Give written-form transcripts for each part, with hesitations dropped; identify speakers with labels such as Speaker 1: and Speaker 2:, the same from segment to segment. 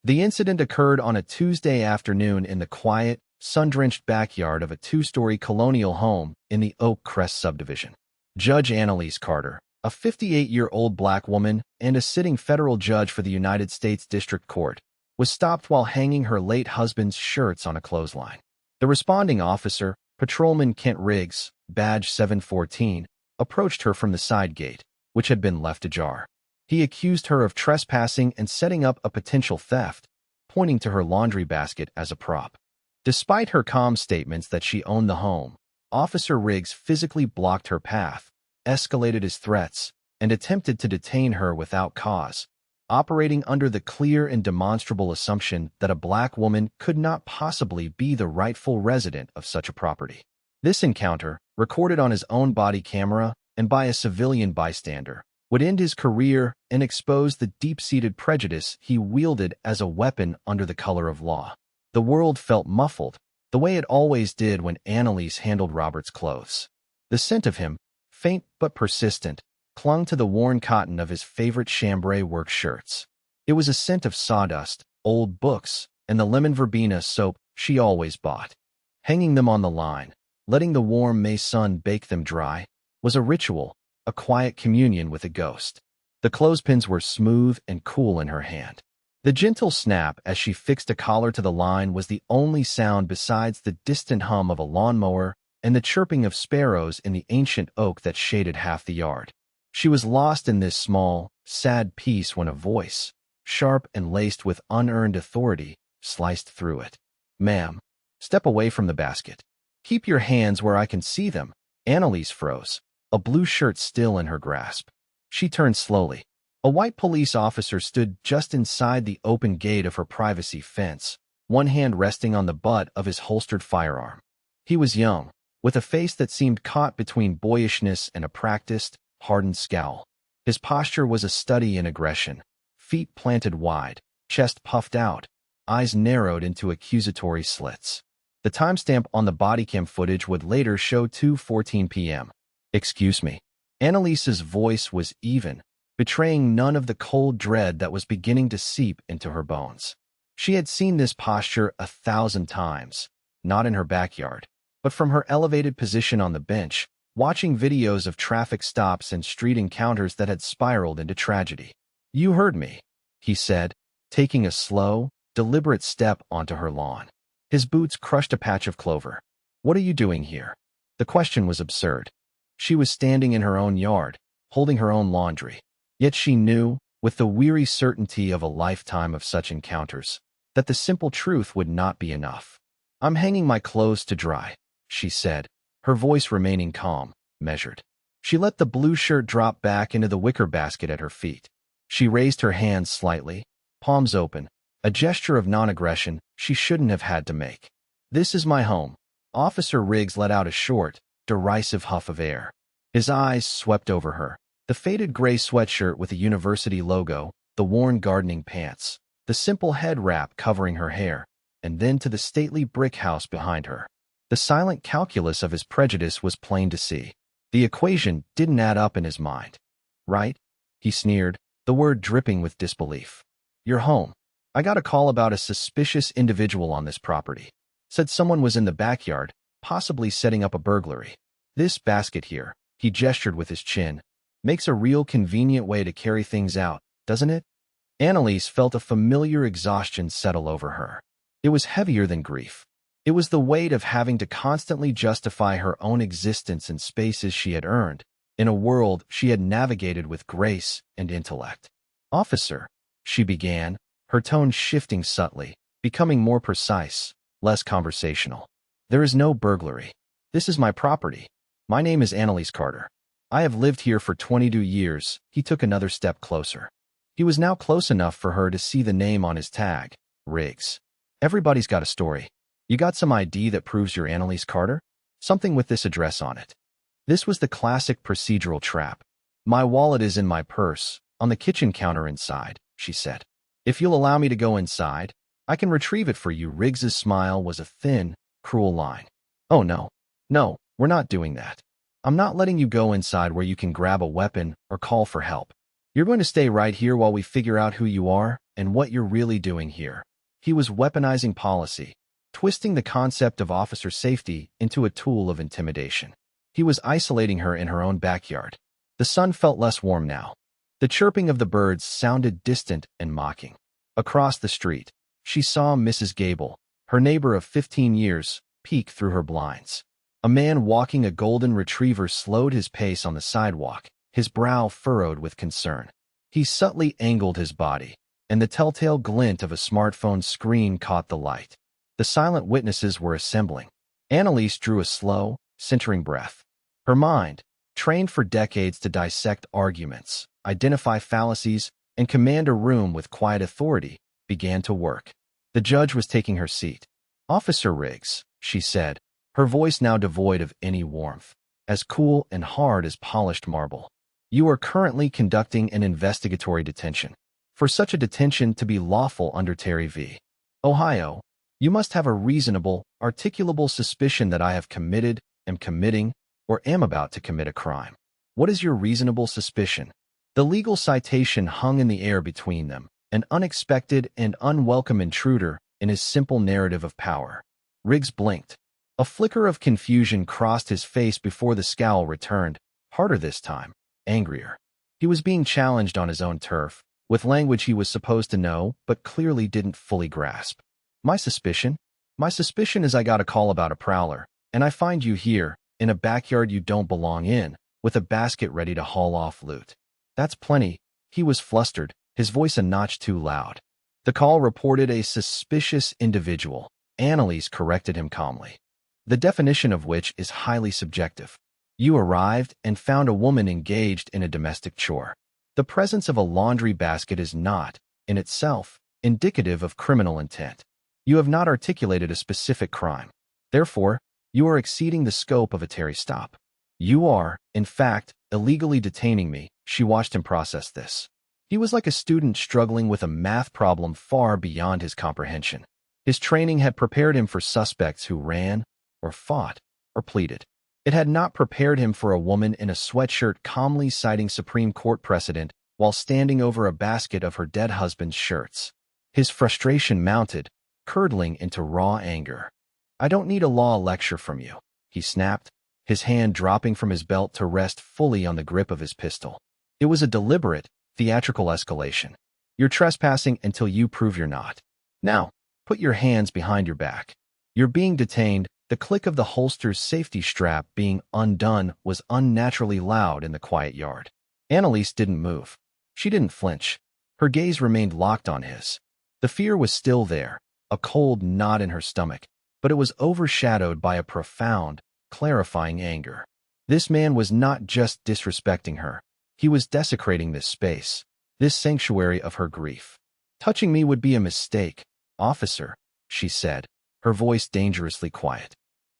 Speaker 1: The incident occurred on a Tuesday afternoon in the quiet, sun-drenched backyard of a two-story colonial home in the Oak Crest subdivision. Judge Annalise Carter, a 58-year-old black woman and a sitting federal judge for the United States District Court, was stopped while hanging her late husband's shirts on a clothesline. The responding officer, Patrolman Kent Riggs, badge 714, approached her from the side gate, which had been left ajar. He accused her of trespassing and setting up a potential theft, pointing to her laundry basket as a prop. Despite her calm statements that she owned the home, Officer Riggs physically blocked her path, escalated his threats, and attempted to detain her without cause, operating under the clear and demonstrable assumption that a black woman could not possibly be the rightful resident of such a property. This encounter, recorded on his own body camera and by a civilian bystander, would end his career and expose the deep-seated prejudice he wielded as a weapon under the color of law. The world felt muffled, the way it always did when Annalise handled Robert's clothes. The scent of him, faint but persistent, clung to the worn cotton of his favorite chambray work shirts. It was a scent of sawdust, old books, and the lemon verbena soap she always bought. Hanging them on the line, letting the warm May sun bake them dry, was a ritual, a quiet communion with a ghost. The clothespins were smooth and cool in her hand. The gentle snap as she fixed a collar to the line was the only sound besides the distant hum of a lawnmower and the chirping of sparrows in the ancient oak that shaded half the yard. She was lost in this small, sad peace when a voice, sharp and laced with unearned authority, sliced through it. "Ma'am, step away from the basket. Keep your hands where I can see them." Annalise froze, a blue shirt still in her grasp. She turned slowly. A white police officer stood just inside the open gate of her privacy fence, one hand resting on the butt of his holstered firearm. He was young, with a face that seemed caught between boyishness and a practiced, hardened scowl. His posture was a study in aggression, feet planted wide, chest puffed out, eyes narrowed into accusatory slits. The timestamp on the bodycam footage would later show 2:14 p.m. "Excuse me." Annalise's voice was even, betraying none of the cold dread that was beginning to seep into her bones. She had seen this posture 1,000 times, not in her backyard, but from her elevated position on the bench, watching videos of traffic stops and street encounters that had spiraled into tragedy. "You heard me," he said, taking a slow, deliberate step onto her lawn. His boots crushed a patch of clover. "What are you doing here?" The question was absurd. She was standing in her own yard, holding her own laundry. Yet she knew, with the weary certainty of a lifetime of such encounters, that the simple truth would not be enough. "I'm hanging my clothes to dry," she said, her voice remaining calm, measured. She let the blue shirt drop back into the wicker basket at her feet. She raised her hands slightly, palms open, a gesture of non-aggression she shouldn't have had to make. "This is my home." Officer Riggs let out a short, derisive huff of air. His eyes swept over her. The faded gray sweatshirt with a university logo, the worn gardening pants, the simple head wrap covering her hair, and then to the stately brick house behind her. The silent calculus of his prejudice was plain to see. The equation didn't add up in his mind. "Right?" he sneered, the word dripping with disbelief. "You're home. I got a call about a suspicious individual on this property. Said someone was in the backyard, possibly setting up a burglary. This basket here," he gestured with his chin, "makes a real convenient way to carry things out, doesn't it?" Annalise felt a familiar exhaustion settle over her. It was heavier than grief. It was the weight of having to constantly justify her own existence in spaces she had earned, in a world she had navigated with grace and intellect. "Officer," she began, her tone shifting subtly, becoming more precise, less conversational. "There is no burglary. This is my property. My name is Annalise Carter. I have lived here for 22 years. He took another step closer. He was now close enough for her to see the name on his tag, Riggs. "Everybody's got a story. You got some ID that proves you're Annalise Carter? Something with this address on it." This was the classic procedural trap. "My wallet is in my purse, on the kitchen counter inside," she said. "If you'll allow me to go inside, I can retrieve it for you." Riggs's smile was a thin, cruel line. "Oh no. No, we're not doing that. I'm not letting you go inside where you can grab a weapon or call for help." You're going to stay right here while we figure out who you are and what you're really doing here. He was weaponizing policy, twisting the concept of officer safety into a tool of intimidation. He was isolating her in her own backyard. The sun felt less warm now. The chirping of the birds sounded distant and mocking. Across the street, she saw Mrs. Gable, her neighbor of 15 years, peek through her blinds. A man walking a golden retriever slowed his pace on the sidewalk, his brow furrowed with concern. He subtly angled his body, and the telltale glint of a smartphone screen caught the light. The silent witnesses were assembling. Annalise drew a slow, centering breath. Her mind, trained for decades to dissect arguments, identify fallacies, and command a room with quiet authority, began to work. The judge was taking her seat. "Officer Riggs," she said, her voice now devoid of any warmth, as cool and hard as polished marble. "You are currently conducting an investigatory detention. For such a detention to be lawful under Terry v. Ohio, you must have a reasonable, articulable suspicion that I have committed, am committing, or am about to commit a crime. What is your reasonable suspicion?" The legal citation hung in the air between them, an unexpected and unwelcome intruder in his simple narrative of power. Riggs blinked. A flicker of confusion crossed his face before the scowl returned, harder this time, angrier. He was being challenged on his own turf, with language he was supposed to know but clearly didn't fully grasp. My suspicion is I got a call about a prowler, and I find you here, in a backyard you don't belong in, with a basket ready to haul off loot. That's plenty." He was flustered, his voice a notch too loud. "The call reported a suspicious individual," Annalise corrected him calmly. "The definition of which is highly subjective. You arrived and found a woman engaged in a domestic chore. The presence of a laundry basket is not, in itself, indicative of criminal intent. You have not articulated a specific crime. Therefore, you are exceeding the scope of a Terry stop. You are, in fact, illegally detaining me." She watched him process this. He was like a student struggling with a math problem far beyond his comprehension. His training had prepared him for suspects who ran, or fought, or pleaded. It had not prepared him for a woman in a sweatshirt calmly citing Supreme Court precedent while standing over a basket of her dead husband's shirts. His frustration mounted, curdling into raw anger. "I don't need a law lecture from you," he snapped, his hand dropping from his belt to rest fully on the grip of his pistol. It was a deliberate, theatrical escalation. "You're trespassing until you prove you're not. Now, put your hands behind your back. You're being detained." The click of the holster's safety strap being undone was unnaturally loud in the quiet yard. Annalise didn't move. She didn't flinch. Her gaze remained locked on his. The fear was still there, a cold knot in her stomach, but it was overshadowed by a profound, clarifying anger. This man was not just disrespecting her. He was desecrating this space, this sanctuary of her grief. "Touching me would be a mistake, officer," she said, her voice dangerously quiet.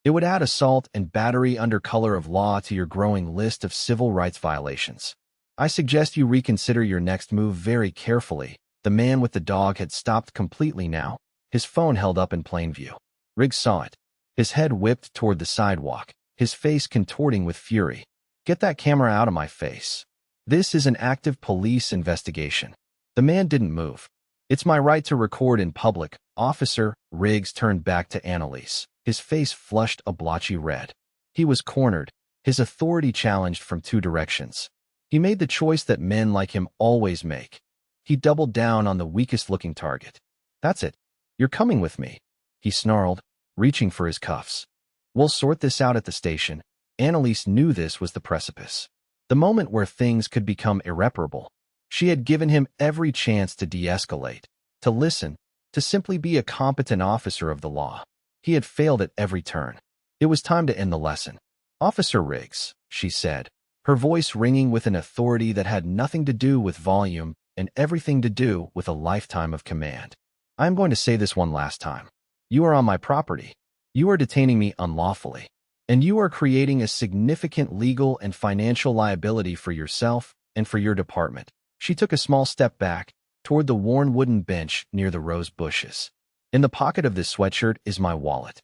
Speaker 1: "It would add assault and battery under color of law to your growing list of civil rights violations. I suggest you reconsider your next move very carefully." The man with the dog had stopped completely now, his phone held up in plain view. Riggs saw it. His head whipped toward the sidewalk, his face contorting with fury. "Get that camera out of my face. This is an active police investigation." The man didn't move. "It's my right to record in public, officer." Riggs turned back to Annalise, his face flushed a blotchy red. He was cornered, his authority challenged from two directions. He made the choice that men like him always make. He doubled down on the weakest-looking target. "That's it. You're coming with me," he snarled, reaching for his cuffs. "We'll sort this out at the station." Annalise knew this was the precipice, the moment where things could become irreparable. She had given him every chance to de-escalate, to listen, to simply be a competent officer of the law. He had failed at every turn. It was time to end the lesson. "Officer Riggs," she said, her voice ringing with an authority that had nothing to do with volume and everything to do with a lifetime of command. "I'm going to say this one last time. You are on my property. You are detaining me unlawfully. And you are creating a significant legal and financial liability for yourself and for your department." She took a small step back, toward the worn wooden bench near the rose bushes. "In the pocket of this sweatshirt is my wallet.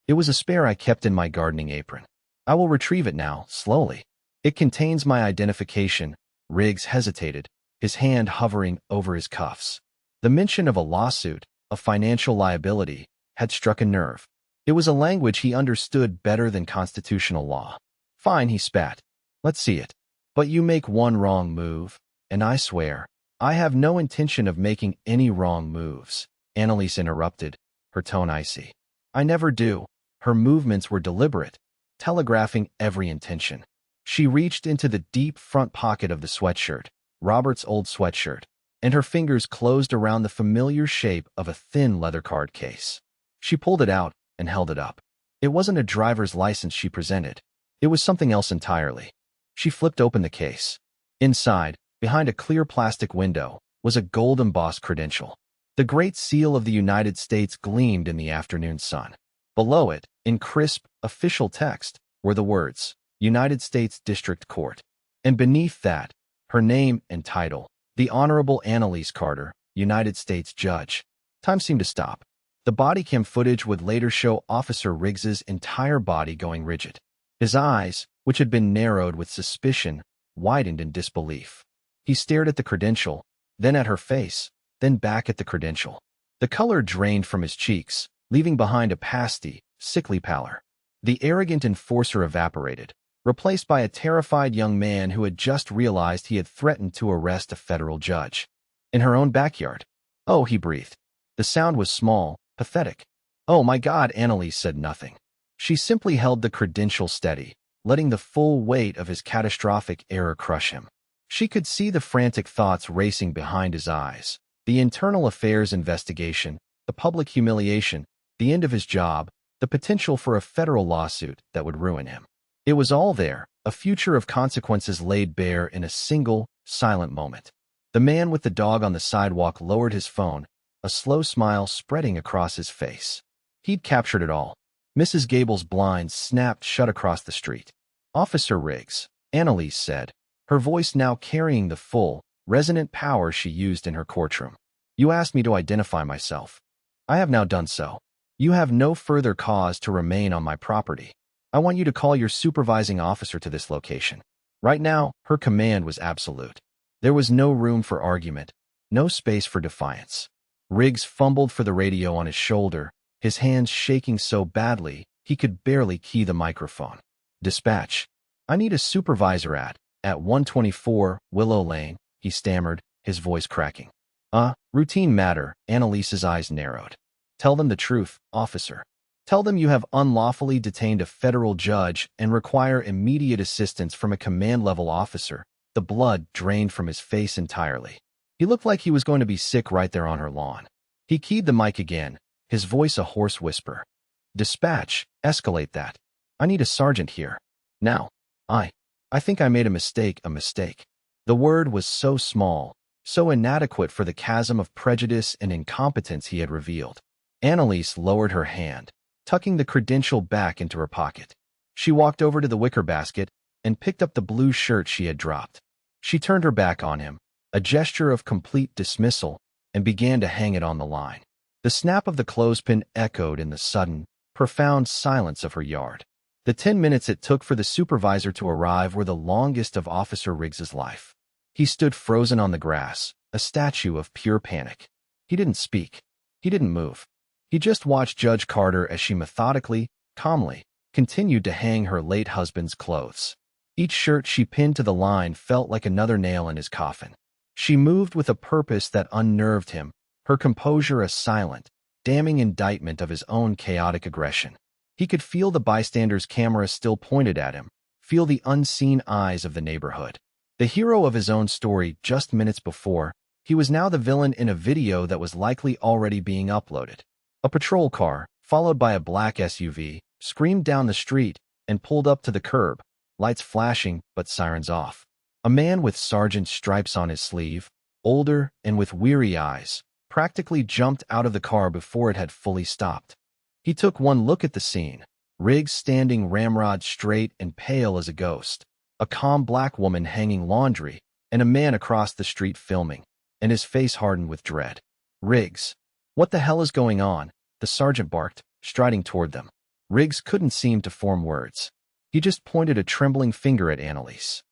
Speaker 1: It was a spare I kept in my gardening apron. I will retrieve it now, slowly. It contains my identification." Riggs hesitated, his hand hovering over his cuffs. The mention of a lawsuit, a financial liability, had struck a nerve. It was a language he understood better than constitutional law. Fine, he spat. Let's see it. But you make one wrong move, and I swear, I have no intention of making any wrong moves, Annalise interrupted, her tone icy. I never do. Her movements were deliberate, telegraphing every intention. She reached into the deep front pocket of the sweatshirt, Robert's old sweatshirt, and her fingers closed around the familiar shape of a thin leather card case. She pulled it out and held it up. It wasn't a driver's license she presented. It was something else entirely. She flipped open the case. Inside, behind a clear plastic window, was a gold-embossed credential. The Great Seal of the United States gleamed in the afternoon sun. Below it, in crisp, official text, were the words, United States District Court. And beneath that, her name and title, the Honorable Annalise Carter, United States Judge. Time seemed to stop. The body cam footage would later show Officer Riggs's entire body going rigid. His eyes, which had been narrowed with suspicion, widened in disbelief. He stared at the credential, then at her face, then back at the credential. The color drained from his cheeks, leaving behind a pasty, sickly pallor. The arrogant enforcer evaporated, replaced by a terrified young man who had just realized he had threatened to arrest a federal judge. In her own backyard. Oh, he breathed. The sound was small, pathetic. Oh my God, Annalise said nothing. She simply held the credential steady, letting the full weight of his catastrophic error crush him. She could see the frantic thoughts racing behind his eyes. The internal affairs investigation, the public humiliation, the end of his job, the potential for a federal lawsuit that would ruin him. It was all there, a future of consequences laid bare in a single, silent moment. The man with the dog on the sidewalk lowered his phone, a slow smile spreading across his face. He'd captured it all. Mrs. Gable's blinds snapped shut across the street. Officer Riggs, Annalise said, her voice now carrying the full, resonant power she used in her courtroom. You asked me to identify myself. I have now done so. You have no further cause to remain on my property. I want you to call your supervising officer to this location. Right now, her command was absolute. There was no room for argument, no space for defiance. Riggs fumbled for the radio on his shoulder, his hands shaking so badly he could barely key the microphone. Dispatch. I need a supervisor at 124 Willow Lane, he stammered, his voice cracking. Routine matter, Annalise's eyes narrowed. Tell them the truth, officer. Tell them you have unlawfully detained a federal judge and require immediate assistance from a command-level officer. The blood drained from his face entirely. He looked like he was going to be sick right there on her lawn. He keyed the mic again, his voice a hoarse whisper. Dispatch, escalate that. I need a sergeant here. Now. I think I made a mistake. The word was so small, so inadequate for the chasm of prejudice and incompetence he had revealed. Annalise lowered her hand, tucking the credential back into her pocket. She walked over to the wicker basket and picked up the blue shirt she had dropped. She turned her back on him, a gesture of complete dismissal, and began to hang it on the line. The snap of the clothespin echoed in the sudden, profound silence of her yard. The 10 minutes it took for the supervisor to arrive were the longest of Officer Riggs's life. He stood frozen on the grass, a statue of pure panic. He didn't speak. He didn't move. He just watched Judge Carter as she methodically, calmly, continued to hang her late husband's clothes. Each shirt she pinned to the line felt like another nail in his coffin. She moved with a purpose that unnerved him, her composure a silent, damning indictment of his own chaotic aggression. He could feel the bystanders' camera still pointed at him, feel the unseen eyes of the neighborhood. The hero of his own story just minutes before, he was now the villain in a video that was likely already being uploaded. A patrol car, followed by a black SUV, screamed down the street and pulled up to the curb, lights flashing but sirens off. A man with sergeant's stripes on his sleeve, older and with weary eyes, practically jumped out of the car before it had fully stopped. He took one look at the scene, Riggs standing ramrod straight and pale as a ghost, a calm black woman hanging laundry, and a man across the street filming, and his face hardened with dread. Riggs. What the hell is going on? The sergeant barked, striding toward them. Riggs couldn't seem to form words. He just pointed a trembling finger at Annalise.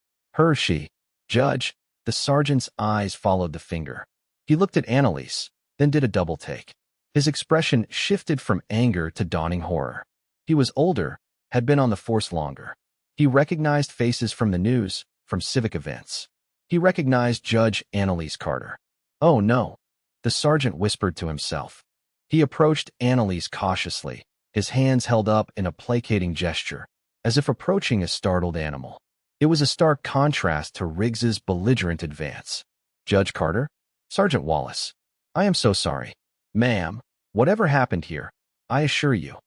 Speaker 1: She. Judge. The sergeant's eyes followed the finger. He looked at Annalise, then did a double take. His expression shifted from anger to dawning horror. He was older, had been on the force longer. He recognized faces from the news, from civic events. He recognized Judge Annalise Carter. "Oh no," the sergeant whispered to himself. He approached Annalise cautiously, his hands held up in a placating gesture, as if approaching a startled animal. It was a stark contrast to Riggs's belligerent advance. "Judge Carter? Sergeant Wallace. I am so sorry. Ma'am, whatever happened here, I assure you."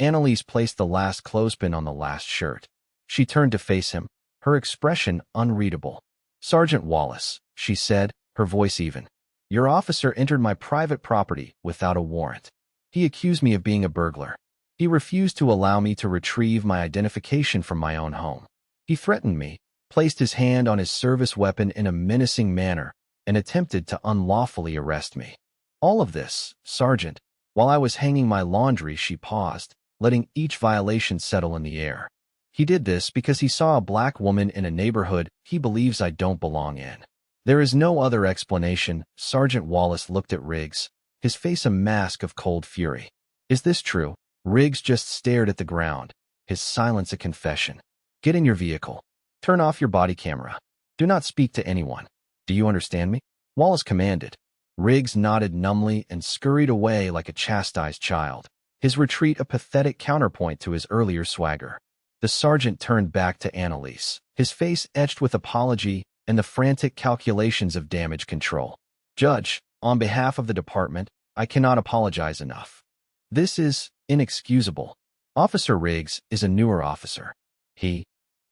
Speaker 1: Annalise placed the last clothespin on the last shirt. She turned to face him, her expression unreadable. "Sergeant Wallace," she said, her voice even. "Your officer entered my private property without a warrant. He accused me of being a burglar. He refused to allow me to retrieve my identification from my own home. He threatened me, placed his hand on his service weapon in a menacing manner, and attempted to unlawfully arrest me. All of this, Sergeant, while I was hanging my laundry." She paused, letting each violation settle in the air. "He did this because he saw a black woman in a neighborhood he believes I don't belong in. There is no other explanation." Sergeant Wallace looked at Riggs, his face a mask of cold fury. "Is this true?" Riggs just stared at the ground, his silence a confession. "Get in your vehicle. Turn off your body camera. Do not speak to anyone. Do you understand me?" Wallace commanded. Riggs nodded numbly and scurried away like a chastised child, his retreat a pathetic counterpoint to his earlier swagger. The sergeant turned back to Annalise, his face etched with apology and the frantic calculations of damage control. "Judge, on behalf of the department, I cannot apologize enough. This is inexcusable. Officer Riggs is a newer officer.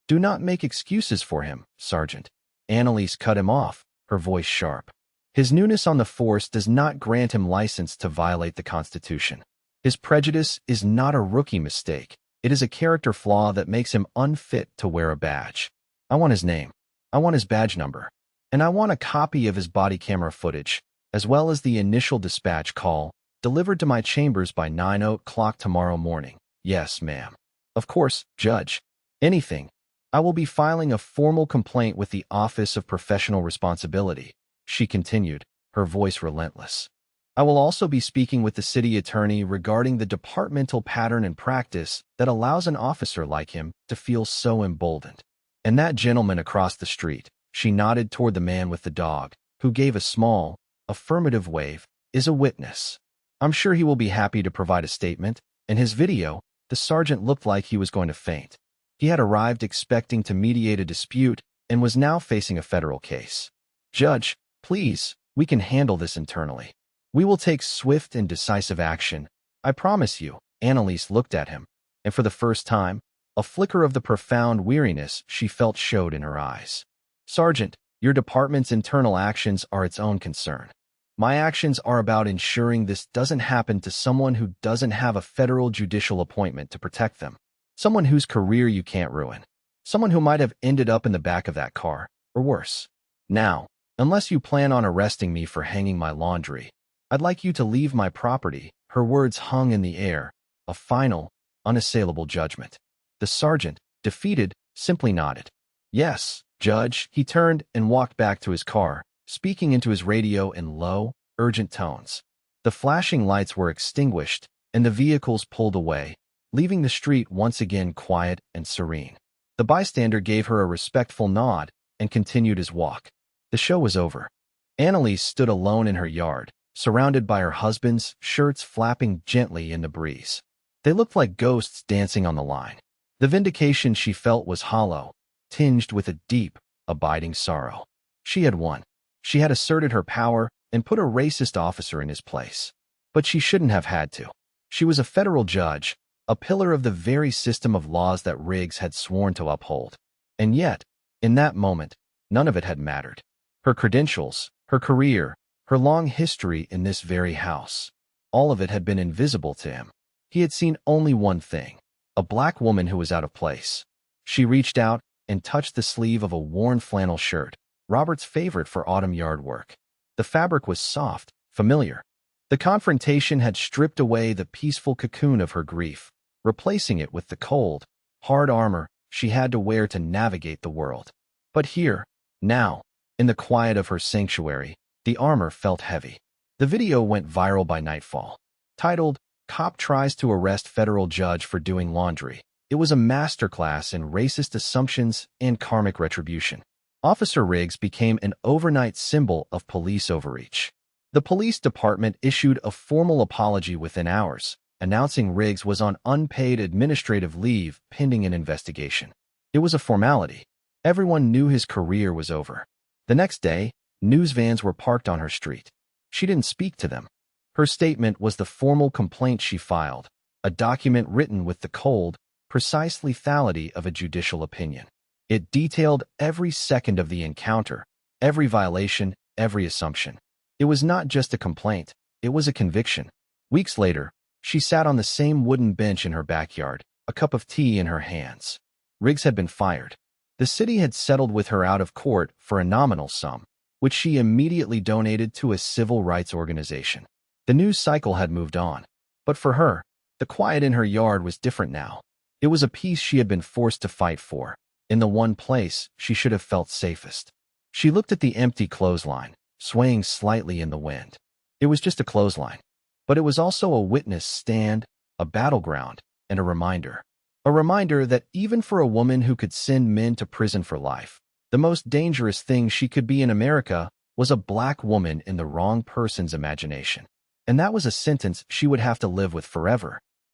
Speaker 1: Do not make excuses for him, Sergeant." Annalise cut him off, her voice sharp. "His newness on the force does not grant him license to violate the Constitution. His prejudice is not a rookie mistake. It is a character flaw that makes him unfit to wear a badge. I want his name. I want his badge number. And I want a copy of his body camera footage, as well as the initial dispatch call, delivered to my chambers by 9 o'clock tomorrow morning." "Yes, ma'am." "Of course, Judge. Anything. I will be filing a formal complaint with the Office of Professional Responsibility," she continued, her voice relentless. "I will also be speaking with the city attorney regarding the departmental pattern and practice that allows an officer like him to feel so emboldened. And that gentleman across the street," she nodded toward the man with the dog, who gave a small, affirmative wave, "is a witness. I'm sure he will be happy to provide a statement." In his video, the sergeant looked like he was going to faint. He had arrived expecting to mediate a dispute and was now facing a federal case. "Judge, please, we can handle this internally. We will take swift and decisive action. I promise you." Annalise looked at him, and for the first time, a flicker of the profound weariness she felt showed in her eyes. "Sergeant, your department's internal actions are its own concern. My actions are about ensuring this doesn't happen to someone who doesn't have a federal judicial appointment to protect them. Someone whose career you can't ruin. Someone who might have ended up in the back of that car, or worse. Now, unless you plan on arresting me for hanging my laundry, I'd like you to leave my property." Her words hung in the air, a final, unassailable judgment. The sergeant, defeated, simply nodded. "Yes, Judge." He turned and walked back to his car, speaking into his radio in low, urgent tones. The flashing lights were extinguished, and the vehicles pulled away, leaving the street once again quiet and serene. The bystander gave her a respectful nod and continued his walk. The show was over. Annalise stood alone in her yard, surrounded by her husband's shirts flapping gently in the breeze. They looked like ghosts dancing on the line. The vindication she felt was hollow, tinged with a deep, abiding sorrow. She had won. She had asserted her power and put a racist officer in his place. But she shouldn't have had to. She was a federal judge, a pillar of the very system of laws that Riggs had sworn to uphold. And yet, in that moment, none of it had mattered. Her credentials, her career, her long history in this very house, all of it had been invisible to him. He had seen only one thing, a black woman who was out of place. She reached out and touched the sleeve of a worn flannel shirt, Robert's favorite for autumn yard work. The fabric was soft, familiar. The confrontation had stripped away the peaceful cocoon of her grief, replacing it with the cold, hard armor she had to wear to navigate the world. But here, now, In the quiet of her sanctuary, the armor felt heavy. The video went viral by nightfall. Titled, "Cop Tries to Arrest Federal Judge for Doing Laundry," it was a masterclass in racist assumptions and karmic retribution. Officer Riggs became an overnight symbol of police overreach. The police department issued a formal apology within hours, announcing Riggs was on unpaid administrative leave pending an investigation. It was a formality. Everyone knew his career was over. The next day, news vans were parked on her street. She didn't speak to them. Her statement was the formal complaint she filed, a document written with the cold, precise lethality of a judicial opinion. It detailed every second of the encounter, every violation, every assumption. It was not just a complaint, it was a conviction. Weeks later, she sat on the same wooden bench in her backyard, a cup of tea in her hands. Riggs had been fired. The city had settled with her out of court for a nominal sum, which she immediately donated to a civil rights organization. The news cycle had moved on. But for her, the quiet in her yard was different now. It was a peace she had been forced to fight for, in the one place she should have felt safest. She looked at the empty clothesline, swaying slightly in the wind. It was just a clothesline, but it was also a witness stand, a battleground, and a reminder. A reminder that even for a woman who could send men to prison for life, the most dangerous thing she could be in America was a black woman in the wrong person's imagination. And that was a sentence she would have to live with forever.